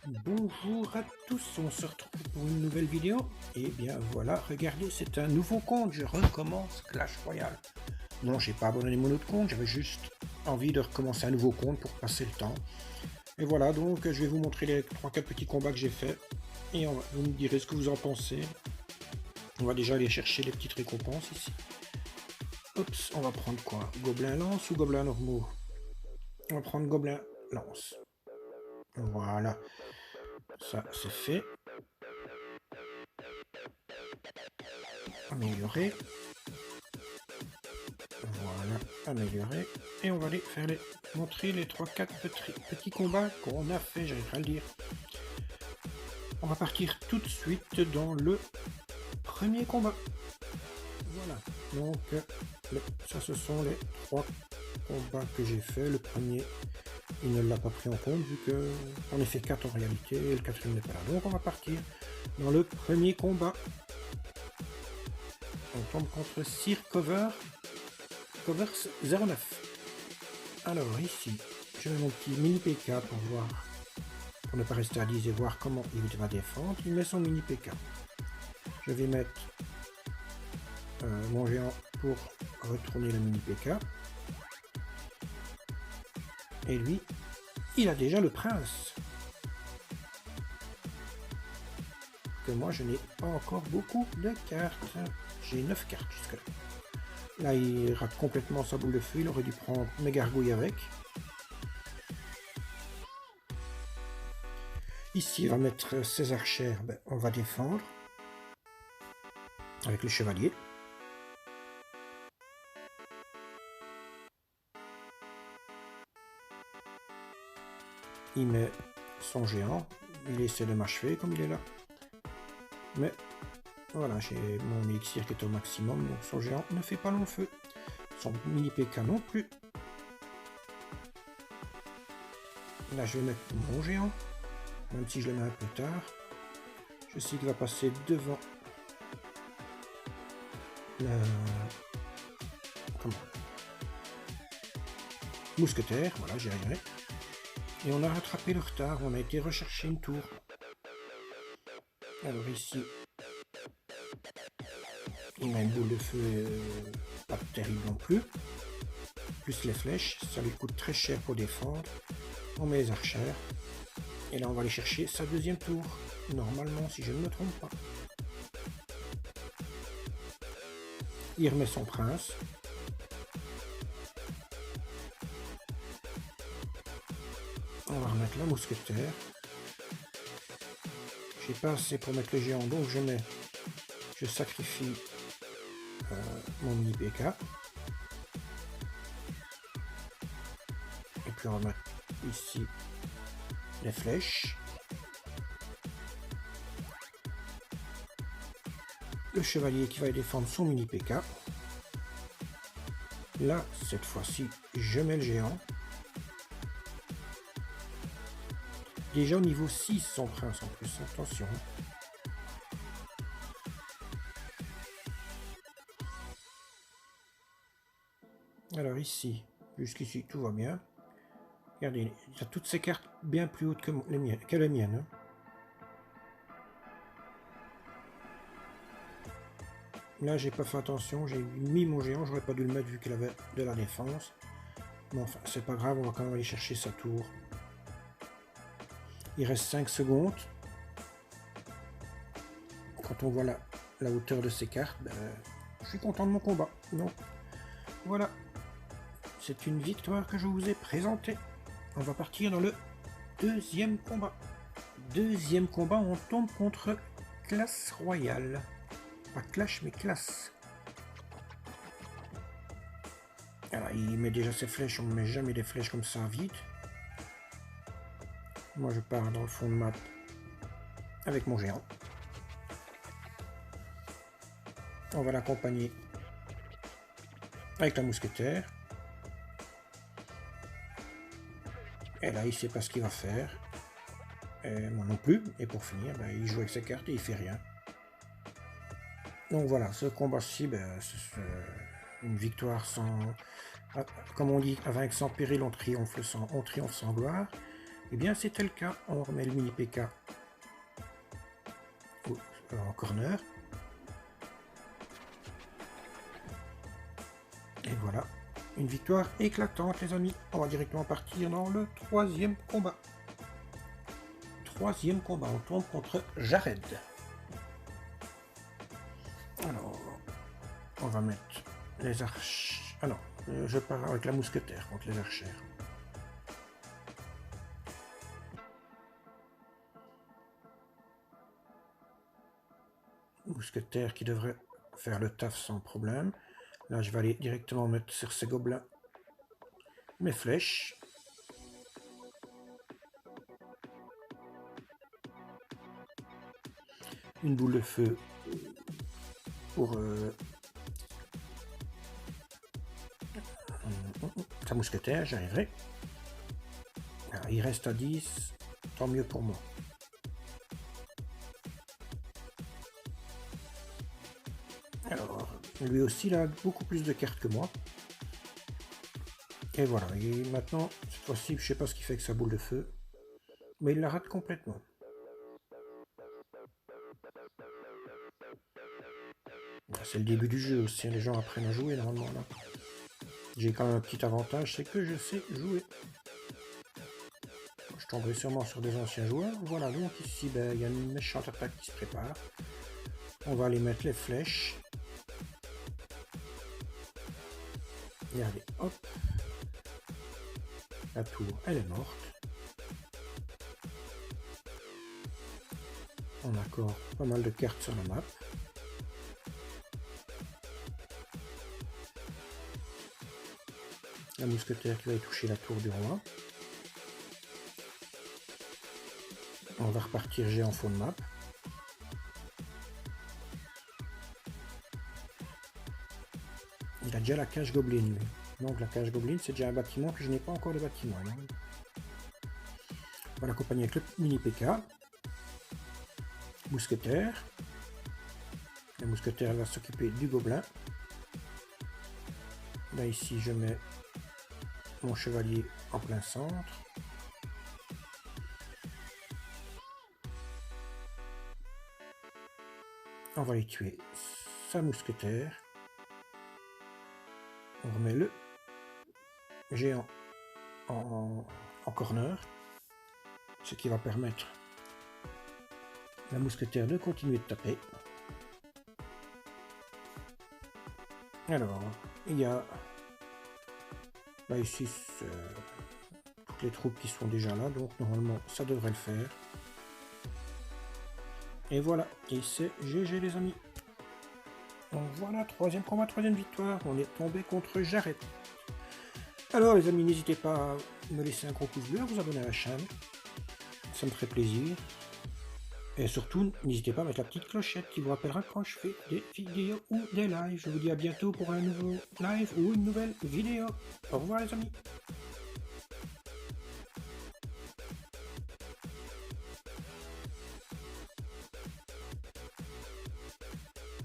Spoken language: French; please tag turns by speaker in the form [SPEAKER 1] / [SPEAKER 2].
[SPEAKER 1] Bonjour à tous, on se retrouve pour une nouvelle vidéo. Et bien voilà, regardez, c'est un nouveau compte, je recommence Clash Royale. Non, j'ai pas abandonné mon autre compte, j'avais juste envie de recommencer un nouveau compte pour passer le temps. Et voilà, donc je vais vous montrer les 3-4 petits combats que j'ai fait. Et vous me direz ce que vous en pensez. On va déjà aller chercher les petites récompenses ici. Oups, on va prendre quoi? Gobelin lance ou gobelin normaux? On va prendre gobelin lance. Voilà, ça c'est fait. Améliorer. Voilà, améliorer. Et on va aller montrer les 3-4 petits combats qu'on a fait, j'arrive à le dire. On va partir tout de suite dans le premier combat. Voilà, donc ça ce sont les 3 combats que j'ai fait. Le premier, il ne l'a pas pris en compte vu qu'on en a fait 4 en réalité et le quatrième n'est pas là. Donc on va partir dans le premier combat. On tombe contre Sir Covers 09. Alors ici, je mets mon petit mini PK pour voir, pour ne pas rester à 10 et voir comment il va défendre. Il met son mini PK. Je vais mettre mon géant pour retourner le mini PK. Et lui, il a déjà le prince. Que moi, je n'ai pas encore beaucoup de cartes. J'ai 9 cartes jusque là. Là, il rate complètement sa boule de feu. Il aurait dû prendre mes gargouilles avec. Ici, il va mettre ses archères. Ben, on va défendre. Avec le chevalier. Il met son géant. Il essaie de m'achever comme il est là. Mais voilà, j'ai mon élixir qui est au maximum. Donc son géant ne fait pas long feu. Son mini PK non plus. Là, je vais mettre mon géant. Même si je le mets un peu tard. Je sais qu'il va passer devant le... Comment? Mousquetaire. Voilà, j'y arriverai. Et on a rattrapé le retard. On a été rechercher une tour. Alors ici, il met une boule de feu pas terrible non plus. Plus les flèches, ça lui coûte très cher pour défendre. On met les archères. Et là, on va aller chercher sa deuxième tour. Normalement, si je ne me trompe pas. Il remet son prince. On va remettre la mousquetaire. J'ai pas assez pour mettre le géant, donc je sacrifie mon mini PK. Et puis on va mettre ici les flèches. Le chevalier qui va défendre son mini PK. Là, cette fois-ci, je mets le géant. Déjà au niveau 6, son prince en plus, attention. Alors ici, jusqu'ici, tout va bien. Regardez, il a toutes ces cartes bien plus hautes que les miennes. Hein. Là, j'ai pas fait attention, j'ai mis mon géant, j'aurais pas dû le mettre vu qu'il avait de la défense. Mais enfin, c'est pas grave, on va quand même aller chercher sa tour. Il reste 5 secondes. Quand on voit la hauteur de ces cartes, ben, je suis content de mon combat. Donc, voilà. C'est une victoire que je vous ai présentée. On va partir dans le deuxième combat. Deuxième combat, on tombe contre Clash Royale. Pas Clash, mais Clash. Alors, il met déjà ses flèches, on ne met jamais des flèches comme ça vite. Moi, je pars dans le fond de map avec mon géant. On va l'accompagner avec la mousquetaire. Et là, il ne sait pas ce qu'il va faire. Et moi non plus. Et pour finir, ben, il joue avec ses cartes et il fait rien. Donc voilà, ce combat-ci, ben, c'est une victoire sans... Comme on dit, avec sans péril, on triomphe sans gloire. Eh bien c'était le cas, on remet le mini PK en corner. Et voilà, une victoire éclatante les amis. On va directement partir dans le troisième combat. Troisième combat, on tombe contre Jared. Alors, on va mettre les archers. Ah non, je pars avec la mousquetaire contre les archères. Mousquetaire qui devrait faire le taf sans problème. Là, je vais aller directement mettre sur ces gobelins mes flèches. Une boule de feu pour sa mousquetaire, j'arriverai. Il reste à 10, tant mieux pour moi. Alors, lui aussi, il a beaucoup plus de cartes que moi. Et voilà, et maintenant, cette fois-ci, je sais pas ce qu'il fait avec sa boule de feu, mais il la rate complètement. C'est le début du jeu aussi, les gens apprennent à jouer normalement là. J'ai quand même un petit avantage, c'est que je sais jouer. Je tomberai sûrement sur des anciens joueurs. Voilà, donc ici, il y a une méchante attaque qui se prépare. On va aller mettre les flèches. Regardez, hop. La tour, elle est morte. On a encore pas mal de cartes sur la map. La mousquetaire qui va y toucher la tour du roi. On va repartir géant fond de map. Il a déjà la cage gobelin lui. Donc la cage gobelin c'est déjà un bâtiment que je n'ai pas encore de bâtiment. Non, on va l'accompagner avec le mini PK. Mousquetaire. La mousquetaire va s'occuper du gobelin. Là ici je mets mon chevalier en plein centre. On va y tuer sa mousquetaire. On remet le géant en corner, ce qui va permettre à la mousquetaire de continuer de taper. Alors, il y a là ici toutes les troupes qui sont déjà là, donc normalement ça devrait le faire. Et voilà, et c'est GG les amis. Donc voilà, troisième combat, troisième victoire, on est tombé contre Jared. Alors les amis, n'hésitez pas à me laisser un gros pouce bleu, à vous abonner à la chaîne, ça me ferait plaisir. Et surtout, n'hésitez pas à mettre la petite clochette qui vous rappellera quand je fais des vidéos ou des lives. Je vous dis à bientôt pour un nouveau live ou une nouvelle vidéo. Au revoir les amis.